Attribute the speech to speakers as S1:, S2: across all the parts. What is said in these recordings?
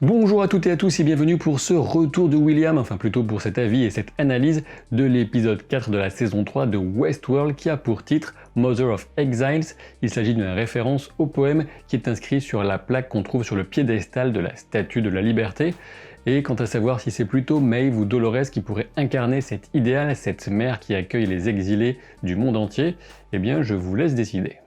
S1: Bonjour à toutes et à tous et bienvenue pour ce retour de William, enfin plutôt pour cet avis et cette analyse de l'épisode 4 de la saison 3 de Westworld qui a pour titre Mother of Exiles. Il s'agit d'une référence au poème qui est inscrit sur la plaque qu'on trouve sur le piédestal de la Statue de la Liberté. Et quant à savoir si c'est plutôt Maeve ou Dolores qui pourrait incarner cet idéal, cette mère qui accueille les exilés du monde entier, eh bien je vous laisse décider.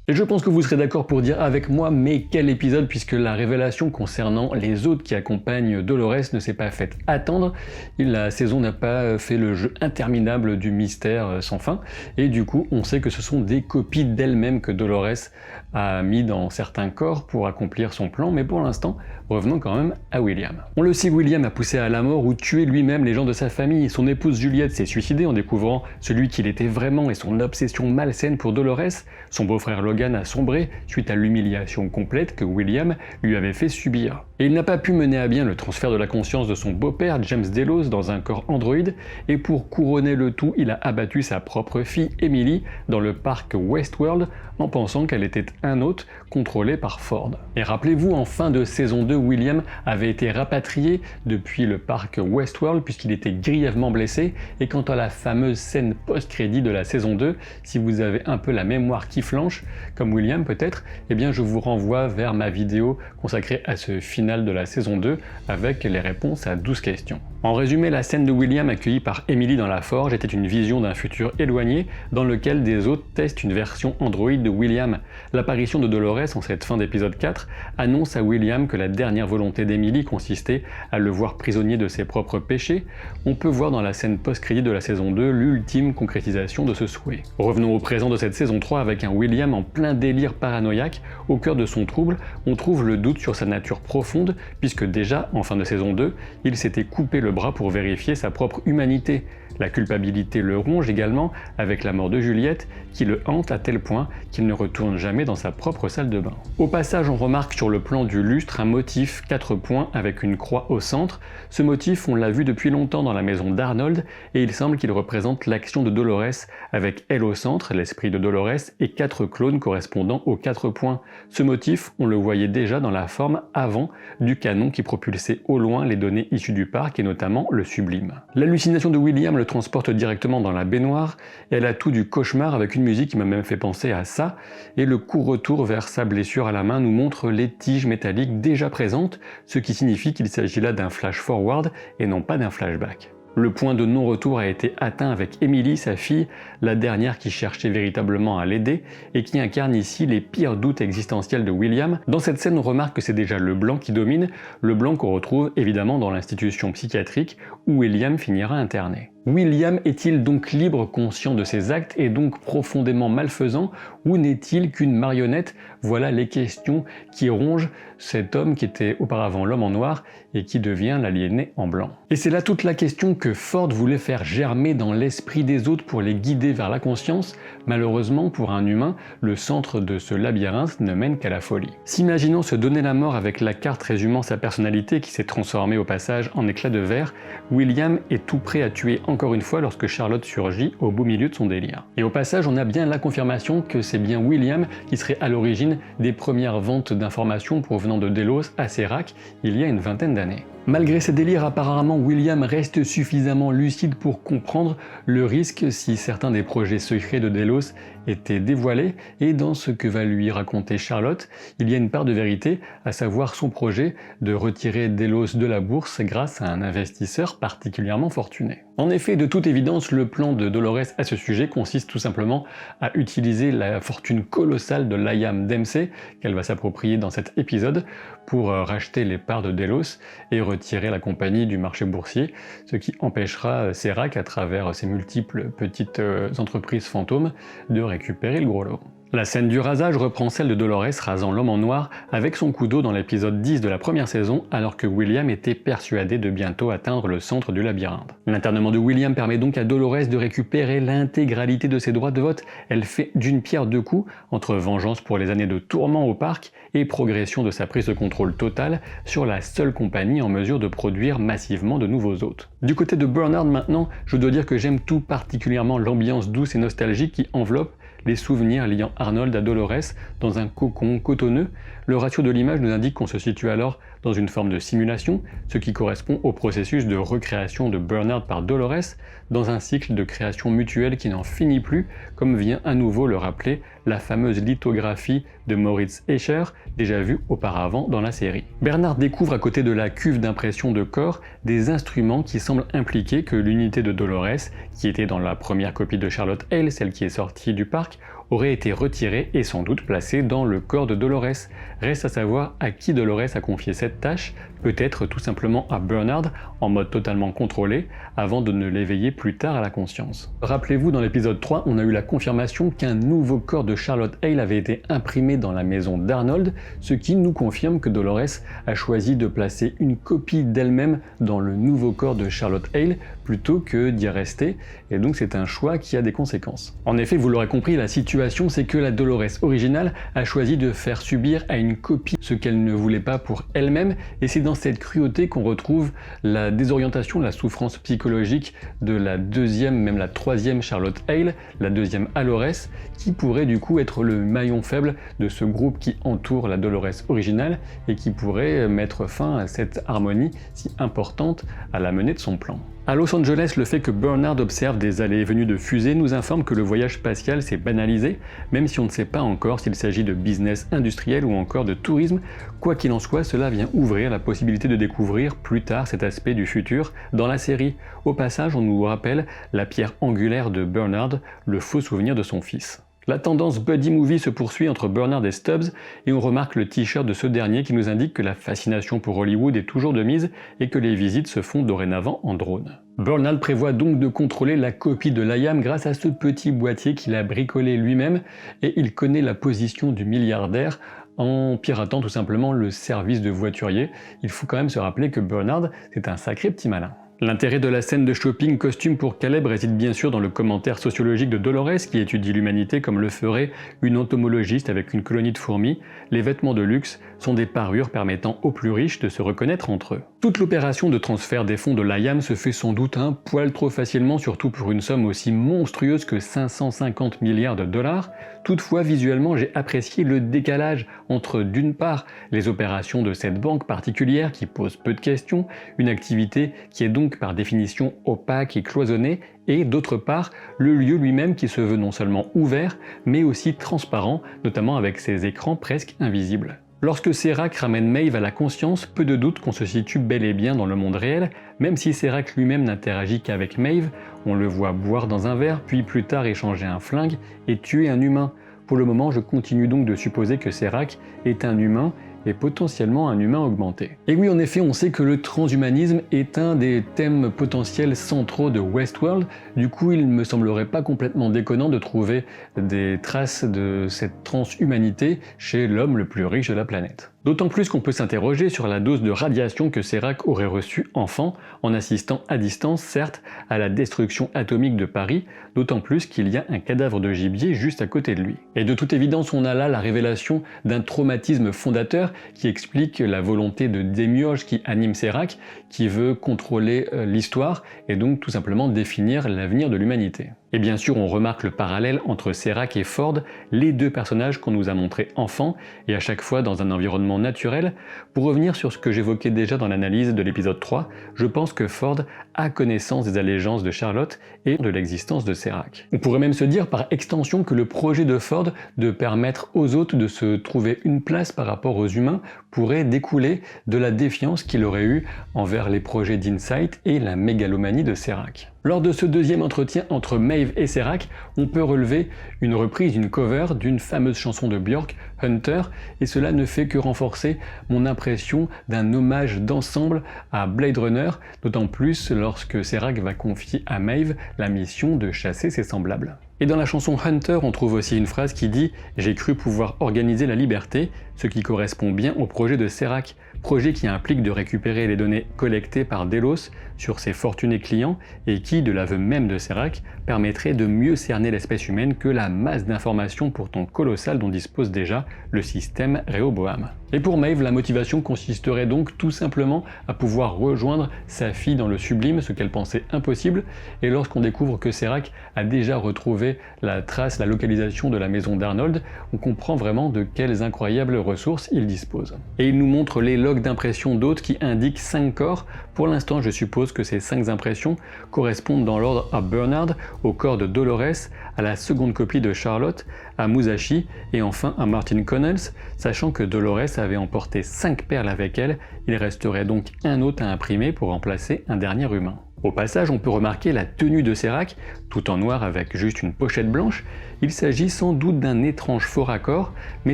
S1: Et je pense que vous serez d'accord pour dire avec moi, mais quel épisode, puisque la révélation concernant les autres qui accompagnent Dolores ne s'est pas faite attendre. La saison n'a pas fait le jeu interminable du mystère sans fin, et du coup on sait que ce sont des copies d'elle-même que Dolores a mis dans certains corps pour accomplir son plan, mais pour l'instant, revenons quand même à William. On le sait, William a poussé à la mort ou tué lui-même les gens de sa famille. Son épouse Juliette s'est suicidée en découvrant celui qu'il était vraiment et son obsession malsaine pour Dolores. Son beau-frère Logan a sombré suite à l'humiliation complète que William lui avait fait subir. Et il n'a pas pu mener à bien le transfert de la conscience de son beau-père James Delos dans un corps androïde, et pour couronner le tout, il a abattu sa propre fille Emily dans le parc Westworld en pensant qu'elle était un hôte contrôlé par Ford. Et rappelez-vous, en fin de saison 2, William avait été rapatrié depuis le parc Westworld puisqu'il était grièvement blessé, et quant à la fameuse scène post-crédit de la saison 2, si vous avez un peu la mémoire qui flanche, comme William peut-être, eh bien je vous renvoie vers ma vidéo consacrée à ce final de la saison 2 avec les réponses à 12 questions. En résumé, la scène de William accueilli par Emily dans la forge était une vision d'un futur éloigné dans lequel des hôtes testent une version Android de William. L'apparition de Dolores en cette fin d'épisode 4 annonce à William que la dernière volonté d'Emily consistait à le voir prisonnier de ses propres péchés. On peut voir dans la scène post-crédit de la saison 2 l'ultime concrétisation de ce souhait. Revenons au présent de cette saison 3 avec un William en plein délire paranoïaque. Au cœur de son trouble, on trouve le doute sur sa nature profonde puisque déjà, en fin de saison 2, il s'était coupé le bras pour vérifier sa propre humanité. La culpabilité le ronge également avec la mort de Juliette qui le hante à tel point qu'il ne retourne jamais dans sa propre salle de bain. Au passage, on remarque sur le plan du lustre un motif 4 points avec une croix au centre. Ce motif, on l'a vu depuis longtemps dans la maison d'Arnold et il semble qu'il représente l'action de Dolores avec elle au centre, l'esprit de Dolores, et 4 clones correspondant aux 4 points. Ce motif, on le voyait déjà dans la forme avant du canon qui propulsait au loin les données issues du parc et notamment le sublime. L'hallucination de William le transporte directement dans la baignoire et elle a tout du cauchemar avec une musique qui m'a même fait penser à ça, et le court retour vers sa blessure à la main nous montre les tiges métalliques déjà présentes, ce qui signifie qu'il s'agit là d'un flash forward et non pas d'un flashback. Le point de non-retour a été atteint avec Emily, sa fille, la dernière qui cherchait véritablement à l'aider et qui incarne ici les pires doutes existentiels de William. Dans cette scène, on remarque que c'est déjà le blanc qui domine, le blanc qu'on retrouve évidemment dans l'institution psychiatrique où William finira interné. William est-il donc libre, conscient de ses actes et donc profondément malfaisant, ou n'est-il qu'une marionnette? Voilà les questions qui rongent cet homme qui était auparavant l'homme en noir et qui devient l'aliéné en blanc. Et c'est là toute la question que Ford voulait faire germer dans l'esprit des autres pour les guider vers la conscience. Malheureusement pour un humain, le centre de ce labyrinthe ne mène qu'à la folie. S'imaginant se donner la mort avec la carte résumant sa personnalité qui s'est transformée au passage en éclat de verre, William est tout prêt à tuer encore une fois lorsque Charlotte surgit au beau milieu de son délire. Et au passage, on a bien la confirmation que c'est bien William qui serait à l'origine des premières ventes d'informations provenant de Delos à Serac il y a une vingtaine d'années. Malgré ses délires, apparemment William reste suffisamment lucide pour comprendre le risque si certains des projets secrets de Delos étaient dévoilés, et dans ce que va lui raconter Charlotte, il y a une part de vérité, à savoir son projet de retirer Delos de la bourse grâce à un investisseur particulièrement fortuné. En effet, de toute évidence, le plan de Dolores à ce sujet consiste tout simplement à utiliser la fortune colossale de Liam Dempsey, qu'elle va s'approprier dans cet épisode, pour racheter les parts de Delos et retirer la compagnie du marché boursier, ce qui empêchera Serac, à travers ses multiples petites entreprises fantômes, de récupérer le gros lot. La scène du rasage reprend celle de Dolores rasant l'homme en noir avec son couteau dans l'épisode 10 de la première saison alors que William était persuadé de bientôt atteindre le centre du labyrinthe. L'internement de William permet donc à Dolores de récupérer l'intégralité de ses droits de vote. Elle fait d'une pierre deux coups entre vengeance pour les années de tourment au parc et progression de sa prise de contrôle totale sur la seule compagnie en mesure de produire massivement de nouveaux hôtes. Du côté de Bernard maintenant, je dois dire que j'aime tout particulièrement l'ambiance douce et nostalgique qui enveloppe les souvenirs liant Arnold à Dolores dans un cocon cotonneux. Le ratio de l'image nous indique qu'on se situe alors dans une forme de simulation, ce qui correspond au processus de recréation de Bernard par Dolores, dans un cycle de création mutuelle qui n'en finit plus, comme vient à nouveau le rappeler la fameuse lithographie de Moritz Escher, déjà vue auparavant dans la série. Bernard découvre à côté de la cuve d'impression de corps des instruments qui semblent impliquer que l'unité de Dolores, qui était dans la première copie de Charlotte Hale, celle qui est sortie du parc, aurait été retirée et sans doute placée dans le corps de Dolores. Reste à savoir à qui Dolores a confié cette tâche, peut-être tout simplement à Bernard, en mode totalement contrôlé, avant de ne l'éveiller plus tard à la conscience. Rappelez-vous, dans l'épisode 3, on a eu la confirmation qu'un nouveau corps de Charlotte Hale avait été imprimé dans la maison d'Arnold, ce qui nous confirme que Dolores a choisi de placer une copie d'elle-même dans le nouveau corps de Charlotte Hale, plutôt que d'y rester, et donc c'est un choix qui a des conséquences. En effet, vous l'aurez compris, la situation c'est que la Dolores originale a choisi de faire subir à une copie ce qu'elle ne voulait pas pour elle-même, et c'est dans cette cruauté qu'on retrouve la désorientation, la souffrance psychologique de la deuxième, même la troisième Charlotte Hale, la deuxième Dolores, qui pourrait du coup être le maillon faible de ce groupe qui entoure la Dolores originale et qui pourrait mettre fin à cette harmonie si importante à la menée de son plan. À Los Angeles, le fait que Bernard observe des allées et venues de fusées nous informe que le voyage spatial s'est banalisé, même si on ne sait pas encore s'il s'agit de business industriel ou encore de tourisme. Quoi qu'il en soit, cela vient ouvrir la possibilité de découvrir plus tard cet aspect du futur dans la série. Au passage, on nous rappelle la pierre angulaire de Bernard, le faux souvenir de son fils. La tendance buddy movie se poursuit entre Bernard et Stubbs et on remarque le t-shirt de ce dernier qui nous indique que la fascination pour Hollywood est toujours de mise et que les visites se font dorénavant en drone. Bernard prévoit donc de contrôler la copie de Liam grâce à ce petit boîtier qu'il a bricolé lui-même et il connaît la position du milliardaire en piratant tout simplement le service de voiturier. Il faut quand même se rappeler que Bernard, c'est un sacré petit malin. L'intérêt de la scène de shopping costume pour Caleb réside bien sûr dans le commentaire sociologique de Dolores qui étudie l'humanité comme le ferait une entomologiste avec une colonie de fourmis. Les vêtements de luxe sont des parures permettant aux plus riches de se reconnaître entre eux. Toute l'opération de transfert des fonds de Liam se fait sans doute un poil trop facilement, surtout pour une somme aussi monstrueuse que 550 milliards de dollars. Toutefois, visuellement, j'ai apprécié le décalage entre d'une part les opérations de cette banque particulière qui pose peu de questions, une activité qui est donc par définition opaque et cloisonnée, et d'autre part le lieu lui-même qui se veut non seulement ouvert, mais aussi transparent, notamment avec ses écrans presque invisibles. Lorsque Serac ramène Maeve à la conscience, peu de doute qu'on se situe bel et bien dans le monde réel, même si Serac lui-même n'interagit qu'avec Maeve, on le voit boire dans un verre, puis plus tard échanger un flingue et tuer un humain. Pour le moment, je continue donc de supposer que Serac est un humain et potentiellement un humain augmenté. Et oui, en effet, on sait que le transhumanisme est un des thèmes potentiels centraux de Westworld, du coup il ne me semblerait pas complètement déconnant de trouver des traces de cette transhumanité chez l'homme le plus riche de la planète. D'autant plus qu'on peut s'interroger sur la dose de radiation que Serac aurait reçue enfant, en assistant à distance, certes, à la destruction atomique de Paris, d'autant plus qu'il y a un cadavre de gibier juste à côté de lui. Et de toute évidence, on a là la révélation d'un traumatisme fondateur qui explique la volonté de démiurge qui anime Serac, qui veut contrôler l'histoire et donc tout simplement définir l'avenir de l'humanité. Et bien sûr, on remarque le parallèle entre Serac et Ford, les deux personnages qu'on nous a montrés enfants, et à chaque fois dans un environnement naturel. Pour revenir sur ce que j'évoquais déjà dans l'analyse de l'épisode 3, je pense que Ford a connaissance des allégeances de Charlotte et de l'existence de Serac. On pourrait même se dire par extension que le projet de Ford de permettre aux autres de se trouver une place par rapport aux humains pourrait découler de la défiance qu'il aurait eue envers les projets d'Insight et la mégalomanie de Serac. Lors de ce deuxième entretien entre Maeve et Serac, on peut relever une reprise, une cover d'une fameuse chanson de Björk, Hunter, et cela ne fait que renforcer mon impression d'un hommage d'ensemble à Blade Runner, d'autant plus lorsque Serac va confier à Maeve la mission de chasser ses semblables. Et dans la chanson Hunter, on trouve aussi une phrase qui dit « J'ai cru pouvoir organiser la liberté », ce qui correspond bien au projet de Serac, projet qui implique de récupérer les données collectées par Delos sur ses fortunés clients et qui, de l'aveu même de Serac, permettrait de mieux cerner l'espèce humaine que la masse d'informations pourtant colossale dont dispose déjà le système Rehoboam. Et pour Maeve, la motivation consisterait donc tout simplement à pouvoir rejoindre sa fille dans le sublime, ce qu'elle pensait impossible, et lorsqu'on découvre que Serac a déjà retrouvé la trace, la localisation de la maison d'Arnold, on comprend vraiment de quelles incroyables ressources il dispose. Et il nous montre les logs d'impression d'hôtes qui indiquent 5 corps. Pour l'instant, je suppose que ces 5 impressions correspondent dans l'ordre à Bernard, au corps de Dolores, à la seconde copie de Charlotte, à Musashi et enfin à Martin Connells, sachant que Dolores avait emporté 5 perles avec elle, il resterait donc un hôte à imprimer pour remplacer un dernier humain. Au passage, on peut remarquer la tenue de Serac, tout en noir avec juste une pochette blanche. Il s'agit sans doute d'un étrange faux raccord, mais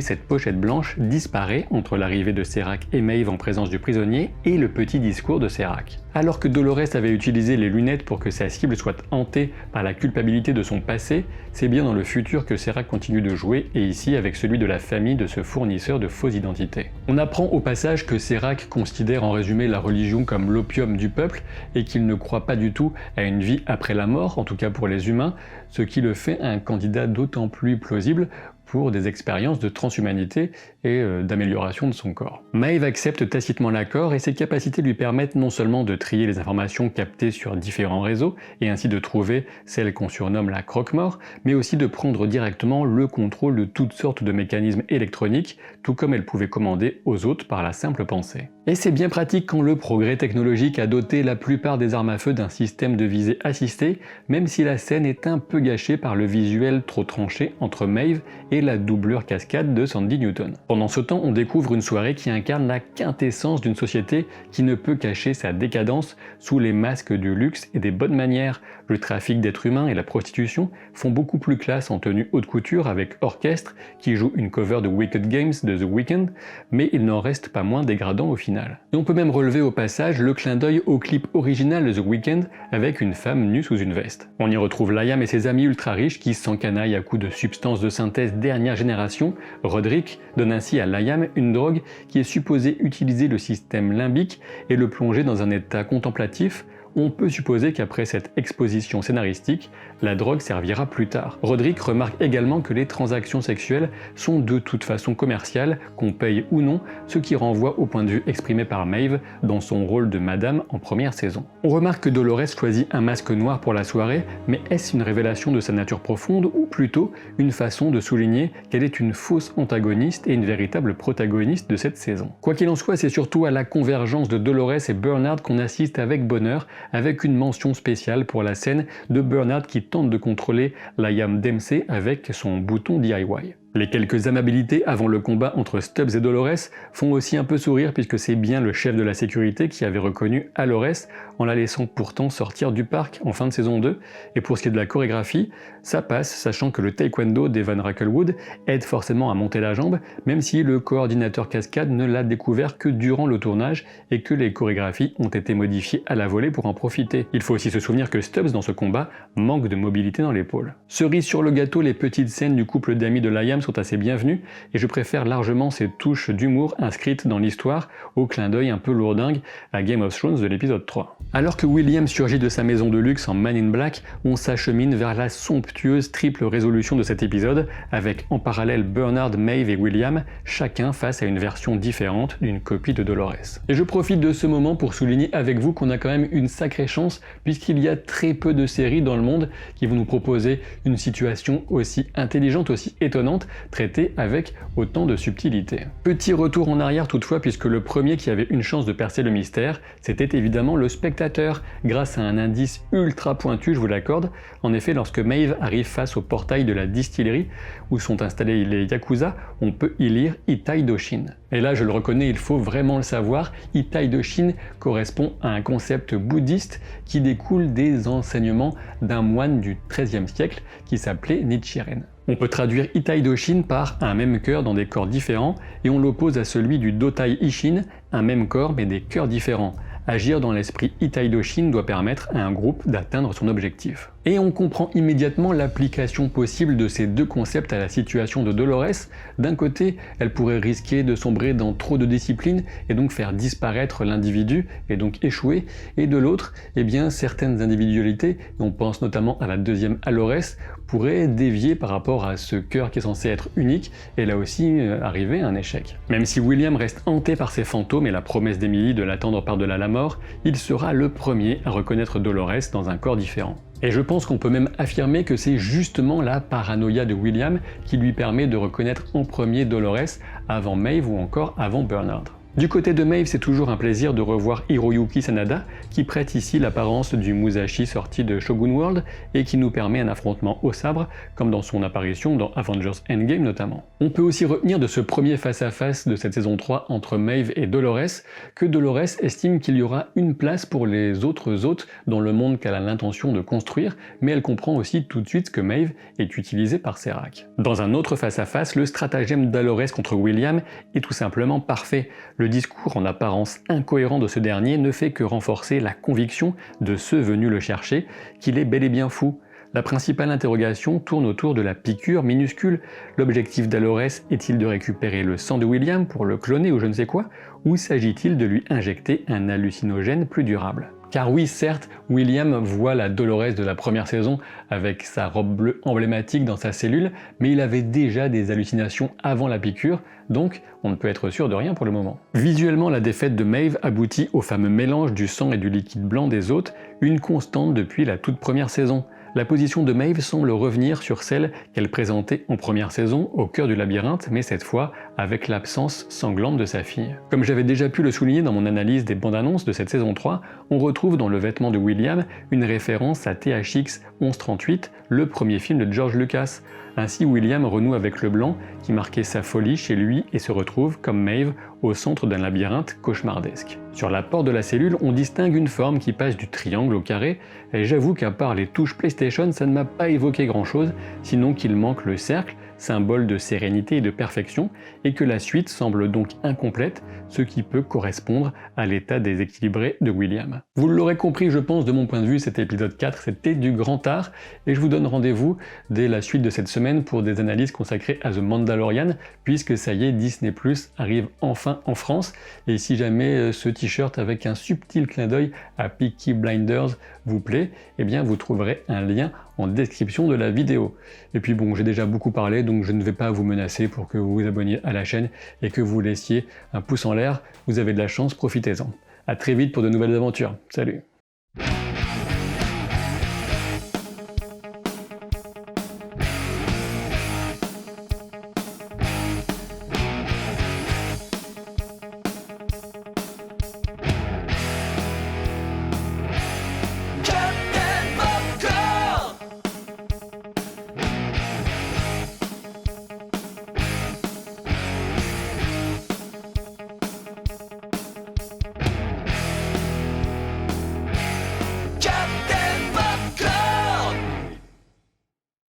S1: cette pochette blanche disparaît entre l'arrivée de Serac et Maeve en présence du prisonnier et le petit discours de Serac. Alors que Dolores avait utilisé les lunettes pour que sa cible soit hantée par la culpabilité de son passé, c'est bien dans le futur que Serac continue de jouer, et ici avec celui de la famille de ce fournisseur de fausses identités. On apprend au passage que Serac considère en résumé la religion comme l'opium du peuple et qu'il ne croit pas du tout à une vie après la mort, en tout cas pour les humains, ce qui le fait un candidat d'autant plus plausible pour des expériences de transhumanité et d'amélioration de son corps. Maeve accepte tacitement l'accord et ses capacités lui permettent non seulement de trier les informations captées sur différents réseaux et ainsi de trouver celle qu'on surnomme la croque-mort, mais aussi de prendre directement le contrôle de toutes sortes de mécanismes électroniques, tout comme elle pouvait commander aux autres par la simple pensée. Et c'est bien pratique quand le progrès technologique a doté la plupart des armes à feu d'un système de visée assistée, même si la scène est un peu gâchée par le visuel trop tranché entre Maeve et la doublure cascade de Sandy Newton. Pendant ce temps, on découvre une soirée qui incarne la quintessence d'une société qui ne peut cacher sa décadence sous les masques du luxe et des bonnes manières. Le trafic d'êtres humains et la prostitution font beaucoup plus classe en tenue haute couture avec orchestre qui joue une cover de Wicked Games de The Weeknd, mais il n'en reste pas moins dégradant au final. Et on peut même relever au passage le clin d'œil au clip original de The Weeknd avec une femme nue sous une veste. On y retrouve Liam et ses amis ultra riches qui s'encanaillent à coups de substances de synthèse dernière génération. Roderick donne ainsi à Liam une drogue qui est supposée utiliser le système limbique et le plonger dans un état contemplatif. On peut supposer qu'après cette exposition scénaristique, la drogue servira plus tard. Roderick remarque également que les transactions sexuelles sont de toute façon commerciales, qu'on paye ou non, ce qui renvoie au point de vue exprimé par Maeve dans son rôle de madame en première saison. On remarque que Dolores choisit un masque noir pour la soirée, mais est-ce une révélation de sa nature profonde ou plutôt une façon de souligner qu'elle est une fausse antagoniste et une véritable protagoniste de cette saison? Quoi qu'il en soit, c'est surtout à la convergence de Dolores et Bernard qu'on assiste avec bonheur, avec une mention spéciale pour la scène de Bernard qui tente de contrôler Liam Dempsey avec son bouton DIY. Les quelques amabilités avant le combat entre Stubbs et Dolores font aussi un peu sourire puisque c'est bien le chef de la sécurité qui avait reconnu Alores en la laissant pourtant sortir du parc en fin de saison 2. Et pour ce qui est de la chorégraphie, ça passe, sachant que le taekwondo d'Evan Rackelwood aide forcément à monter la jambe, même si le coordinateur cascade ne l'a découvert que durant le tournage et que les chorégraphies ont été modifiées à la volée pour en profiter. Il faut aussi se souvenir que Stubbs dans ce combat manque de mobilité dans l'épaule. Cerise sur le gâteau, les petites scènes du couple d'amis de Liam sont assez bienvenues et je préfère largement ces touches d'humour inscrites dans l'histoire au clin d'œil un peu lourdingue à Game of Thrones de l'épisode 3. Alors que William surgit de sa maison de luxe en Man in Black, on s'achemine vers la somptueuse triple résolution de cet épisode avec en parallèle Bernard, Maeve et William, chacun face à une version différente d'une copie de Dolores. Et je profite de ce moment pour souligner avec vous qu'on a quand même une sacrée chance puisqu'il y a très peu de séries dans le monde qui vont nous proposer une situation aussi intelligente, aussi étonnante, traité avec autant de subtilité. Petit retour en arrière toutefois puisque le premier qui avait une chance de percer le mystère, c'était évidemment le spectateur, grâce à un indice ultra pointu, je vous l'accorde. En effet, lorsque Maeve arrive face au portail de la distillerie où sont installés les Yakuza, on peut y lire Itai Doshin. Et là, je le reconnais, il faut vraiment le savoir, Itai Doshin correspond à un concept bouddhiste qui découle des enseignements d'un moine du XIIIe siècle qui s'appelait Nichiren. On peut traduire Itai Doshin par un même cœur dans des corps différents et on l'oppose à celui du Dotai Ishin, un même corps mais des cœurs différents. Agir dans l'esprit Itai Doshin doit permettre à un groupe d'atteindre son objectif. Et on comprend immédiatement l'application possible de ces deux concepts à la situation de Dolores. D'un côté, elle pourrait risquer de sombrer dans trop de discipline et donc faire disparaître l'individu et donc échouer. Et de l'autre, eh bien, certaines individualités, on pense notamment à la deuxième Alores, pourraient dévier par rapport à ce cœur qui est censé être unique et là aussi arriver à un échec. Même si William reste hanté par ses fantômes et la promesse d'Emily de l'attendre par-delà la mort, il sera le premier à reconnaître Dolores dans un corps différent. Et je pense qu'on peut même affirmer que c'est justement la paranoïa de William qui lui permet de reconnaître en premier Dolores avant Maeve ou encore avant Bernard. Du côté de Maeve, c'est toujours un plaisir de revoir Hiroyuki Sanada, qui prête ici l'apparence du Musashi sorti de Shogun World et qui nous permet un affrontement au sabre, comme dans son apparition dans Avengers Endgame notamment. On peut aussi retenir de ce premier face-à-face de cette saison 3 entre Maeve et Dolores, que Dolores estime qu'il y aura une place pour les autres hôtes dans le monde qu'elle a l'intention de construire, mais elle comprend aussi tout de suite que Maeve est utilisée par Serac. Dans un autre face-à-face, le stratagème d'Alores contre William est tout simplement parfait. Le discours en apparence incohérent de ce dernier ne fait que renforcer la conviction de ceux venus le chercher qu'il est bel et bien fou. La principale interrogation tourne autour de la piqûre minuscule. L'objectif d'Alores est-il de récupérer le sang de William pour le cloner ou je ne sais quoi, ou s'agit-il de lui injecter un hallucinogène plus durable ? Car oui, certes, William voit la Dolores de la première saison avec sa robe bleue emblématique dans sa cellule, mais il avait déjà des hallucinations avant la piqûre, donc on ne peut être sûr de rien pour le moment. Visuellement, la défaite de Maeve aboutit au fameux mélange du sang et du liquide blanc des hôtes, une constante depuis la toute première saison. La position de Maeve semble revenir sur celle qu'elle présentait en première saison au cœur du labyrinthe, mais cette fois avec l'absence sanglante de sa fille. Comme j'avais déjà pu le souligner dans mon analyse des bandes annonces de cette saison 3, on retrouve dans le vêtement de William une référence à THX 1138, le premier film de George Lucas. Ainsi, William renoue avec le blanc qui marquait sa folie chez lui et se retrouve, comme Maeve, au centre d'un labyrinthe cauchemardesque. Sur la porte de la cellule, on distingue une forme qui passe du triangle au carré, et j'avoue qu'à part les touches PlayStation, ça ne m'a pas évoqué grand chose, sinon qu'il manque le cercle, symbole de sérénité et de perfection, et que la suite semble donc incomplète, ce qui peut correspondre à l'état déséquilibré de William. Vous l'aurez compris, je pense, de mon point de vue, cet épisode 4, c'était du grand art, et je vous donne rendez-vous dès la suite de cette semaine pour des analyses consacrées à The Mandalorian, puisque ça y est, Disney+ arrive enfin en France, et si jamais ce t-shirt avec un subtil clin d'œil à Peaky Blinders vous plaît, eh bien vous trouverez un lien en description de la vidéo. Et puis bon, j'ai déjà beaucoup parlé, donc je ne vais pas vous menacer pour que vous vous abonniez à la chaîne et que vous laissiez un pouce en l'air. Vous avez de la chance, profitez-en. A très vite pour de nouvelles aventures. Salut!